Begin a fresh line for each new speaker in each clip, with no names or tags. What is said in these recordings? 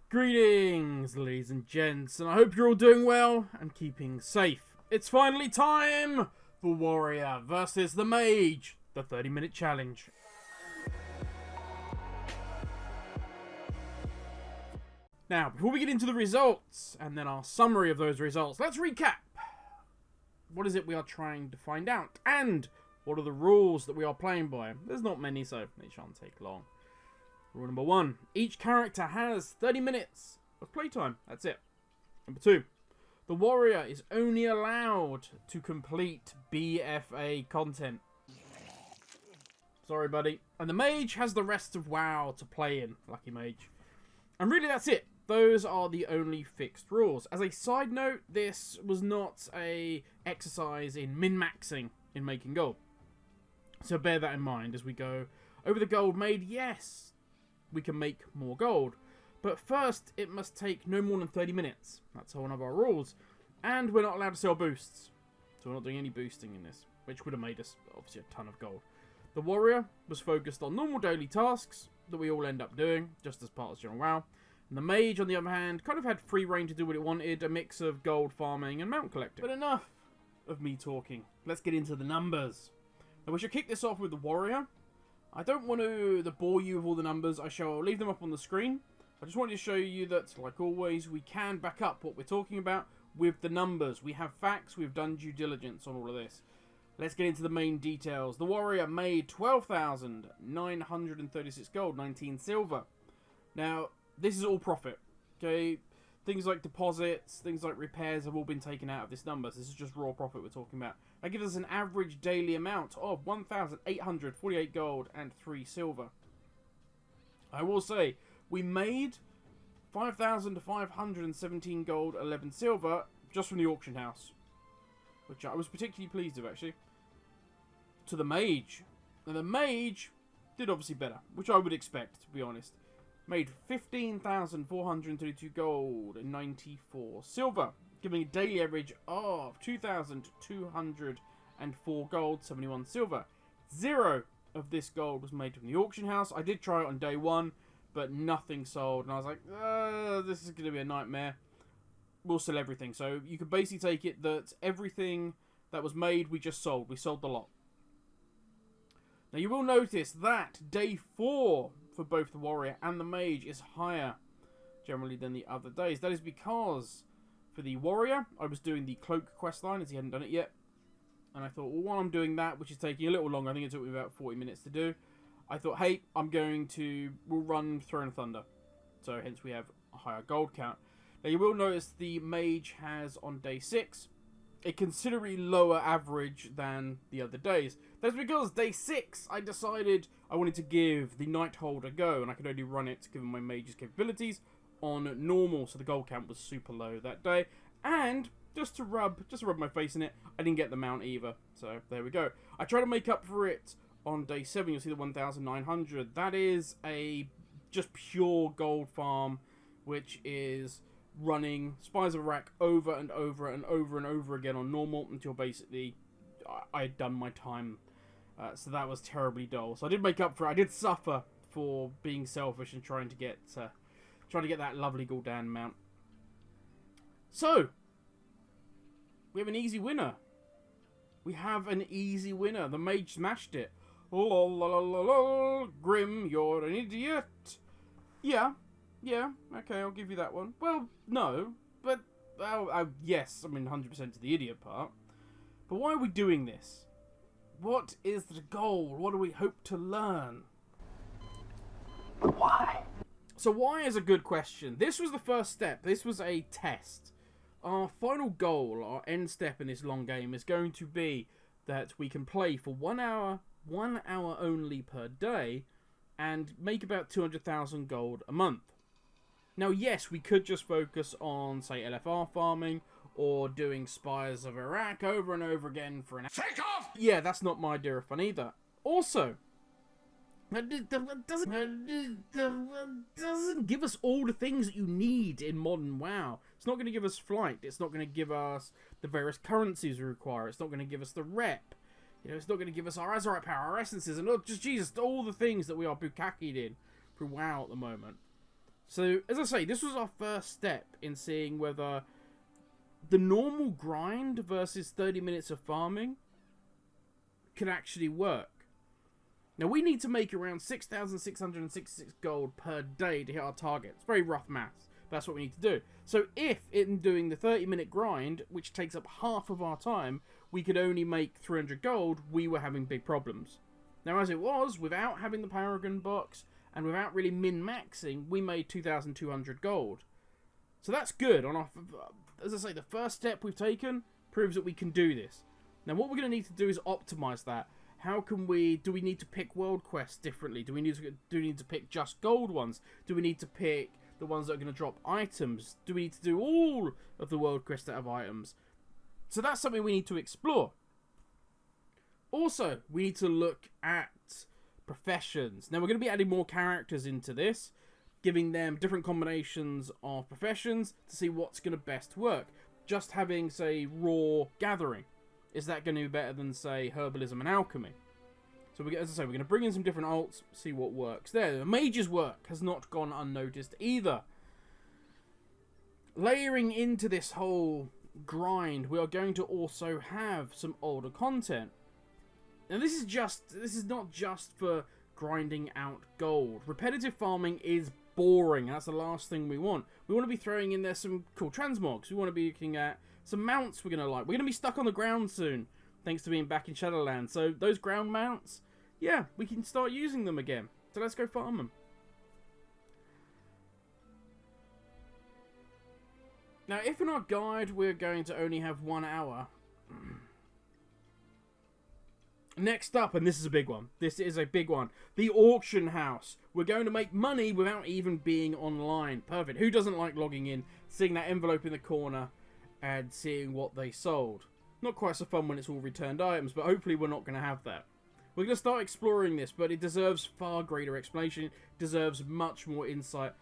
Greetings, ladies and gents, and I hope you're all doing well and keeping safe. It's finally time for Warrior versus the Mage, the 30-minute challenge. Now, before we get into the results, and then our summary of those results, let's recap. What is it we are trying to find out? And what are the rules that we are playing by? There's not many, so it shan't take long. Rule number 1. Each character has 30 minutes of playtime. That's it. Number 2. The warrior is only allowed to complete BFA content. Sorry, buddy. And the mage has the rest of WoW to play in. Lucky mage. And really, that's it. Those are the only fixed rules. As a side note, this was not a exercise in min-maxing in making gold. So bear that in mind as we go over the gold made. Yes, we can make more gold. But first, it must take no more than 30 minutes. That's one of our rules. And we're not allowed to sell boosts. So we're not doing any boosting in this, which would have made us, obviously, a ton of gold. The warrior was focused on normal daily tasks that we all end up doing, just as part of general WoW. And the mage, on the other hand, kind of had free reign to do what it wanted, a mix of gold farming and mount collecting. But enough of me talking. Let's get into the numbers. Now, we should kick this off with the warrior. I don't want to bore you with all the numbers. I'll leave them up on the screen. I just wanted to show you that, like always, we can back up what we're talking about with the numbers. We have facts. We've done due diligence on all of this. Let's get into the main details. The warrior made 12,936 gold, 19 silver. Now, this is all profit, okay? Things like deposits, things like repairs have all been taken out of this number. So this is just raw profit we're talking about. That gives us an average daily amount of 1,848 gold and 3 silver. I will say, we made 5,517 gold, 11 silver, just from the auction house. Which I was particularly pleased with, actually. To the mage. Now, the mage did obviously better, which I would expect, to be honest. Made 15,432 gold and 94 silver, giving a daily average of 2,204 gold, 71 silver. 0 of this gold was made from the auction house. I did try it on day 1, but nothing sold, and I was like, this is going to be a nightmare. We'll sell everything. So you could basically take it that everything that was made, we just sold. We sold the lot. Now you will notice that day 4 for both the warrior and the mage is higher generally than the other days. That is because for the warrior, I was doing the cloak questline as he hadn't done it yet. And I thought, well, while I'm doing that, which is taking a little longer, I think it took me about 40 minutes to do, I thought, hey, we'll run Throne of Thunder. So hence we have a higher gold count. Now you will notice the mage has on day 6 a considerably lower average than the other days. That's because day 6 I decided I wanted to give the Nighthold a go, and I could only run it given my mage's capabilities on normal, so the gold count was super low that day. And just to rub my face in it, I didn't get the mount either. So there we go. I try to make up for it on day 7. You'll see the 1,900. That is a just pure gold farm, which is running Spies of Iraq over and over and over and over again on normal until basically I had done my time. So that was terribly dull. So I did make up for it. I did suffer for being selfish and trying to get that lovely Gul'dan mount. So we have an easy winner. The mage smashed it. Oh, la, la, la, la. Grim, you're an idiot. Yeah, okay, I'll give you that one. Well, no, but, yes, 100% to the idiot part. But why are we doing this? What is the goal? What do we hope to learn?
But why?
So why is a good question. This was the first step. This was a test. Our final goal, our end step in this long game, is going to be that we can play for 1 hour only per day, and make about 200,000 gold a month. Now, yes, we could just focus on, say, LFR farming, or doing Spies of Iraq over and over again for an hour.
Take off!
Yeah, that's not my idea of fun either. Also, that doesn't give us all the things that you need in modern WoW. It's not going to give us flight. It's not going to give us the various currencies we require. It's not going to give us the rep. It's not going to give us our Azeroth power, our essences, and just all the things that we are bukkakied in through WoW at the moment. So, as I say, this was our first step in seeing whether the normal grind versus 30 minutes of farming could actually work. Now, we need to make around 6,666 gold per day to hit our target. It's very rough maths. That's what we need to do. So if in doing the 30-minute grind, which takes up half of our time, we could only make 300 gold, we were having big problems. Now, as it was, without having the Paragon box and without really min-maxing, we made 2,200 gold. So that's good. On our, as I say, the first step we've taken proves that we can do this. Now, what we're going to need to do is optimize that. How can we... Do we need to pick world quests differently? Do we need to pick just gold ones? Do we need to pick the ones that are going to drop items? Do we need to do all of the world quests that have items? So that's something we need to explore. Also, we need to look at professions. Now, we're going to be adding more characters into this, giving them different combinations of professions to see what's going to best work. Just having, say, raw gathering. Is that going to be better than, say, herbalism and alchemy? So, as I say, we're going to bring in some different alts, see what works there. The mage's work has not gone unnoticed either. Layering into this whole grind, we are going to also have some older content. Now, this is not just for grinding out gold. Repetitive farming is boring. That's the last thing we want. We want to be throwing in there some cool transmogs. We want to be looking at some mounts we're going to like. We're going to be stuck on the ground soon, thanks to being back in Shadowlands. So those ground mounts, yeah, we can start using them again. So let's go farm them. Now, if in our guide we're going to only have 1 hour... Next up, and this is a big one. This is a big one. The auction house. We're going to make money without even being online. Perfect. Who doesn't like logging in, seeing that envelope in the corner, and seeing what they sold? Not quite so fun when it's all returned items, but hopefully we're not going to have that. We're going to start exploring this, but it deserves far greater explanation. It deserves much more insight,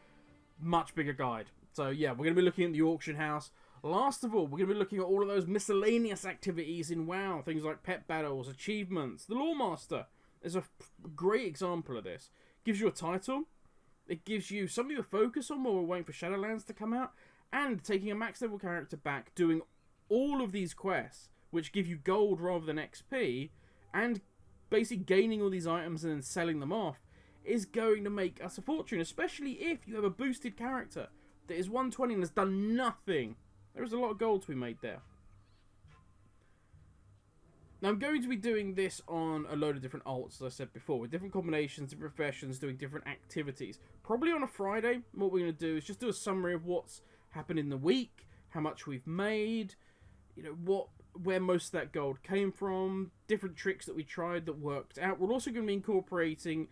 much bigger guide. So yeah, we're going to be looking at the auction house. Last of all, we're going to be looking at all of those miscellaneous activities in WoW. Things like pet battles, achievements. The Lawmaster is a great example of this. It gives you a title. It gives you something to focus on while we're waiting for Shadowlands to come out. And taking a max level character back, doing all of these quests, which give you gold rather than XP, and basically gaining all these items and then selling them off, is going to make us a fortune. Especially if you have a boosted character that is 120 and has done nothing. There's a lot of gold to be made there. Now, I'm going to be doing this on a load of different alts, as I said before, with different combinations, different professions, doing different activities. Probably on a Friday, what we're going to do is just do a summary of what's happened in the week, how much we've made, you know, where most of that gold came from, different tricks that we tried that worked out. We're also going to be incorporating,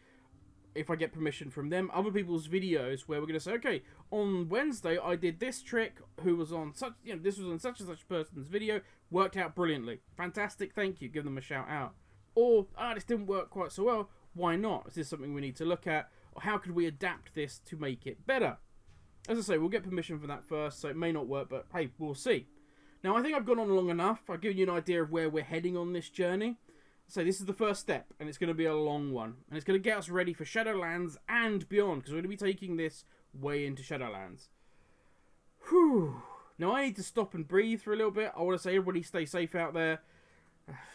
if I get permission from them, other people's videos where we're going to say, okay, on Wednesday I did this trick, who was on such, you know, this was on such and such person's video, worked out brilliantly. Fantastic, thank you, give them a shout out. Or, this didn't work quite so well, why not? Is this something we need to look at? Or how could we adapt this to make it better? As I say, we'll get permission for that first, so it may not work, but hey, we'll see. Now, I think I've gone on long enough. I've given you an idea of where we're heading on this journey. So this is the first step, and it's going to be a long one. And it's going to get us ready for Shadowlands and beyond, because we're going to be taking this way into Shadowlands. Whew. Now, I need to stop and breathe for a little bit. I want to say everybody stay safe out there.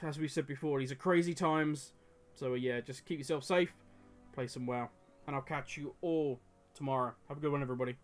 As we said before, these are crazy times. So, yeah, just keep yourself safe, play some WoW, and I'll catch you all tomorrow. Have a good one, everybody.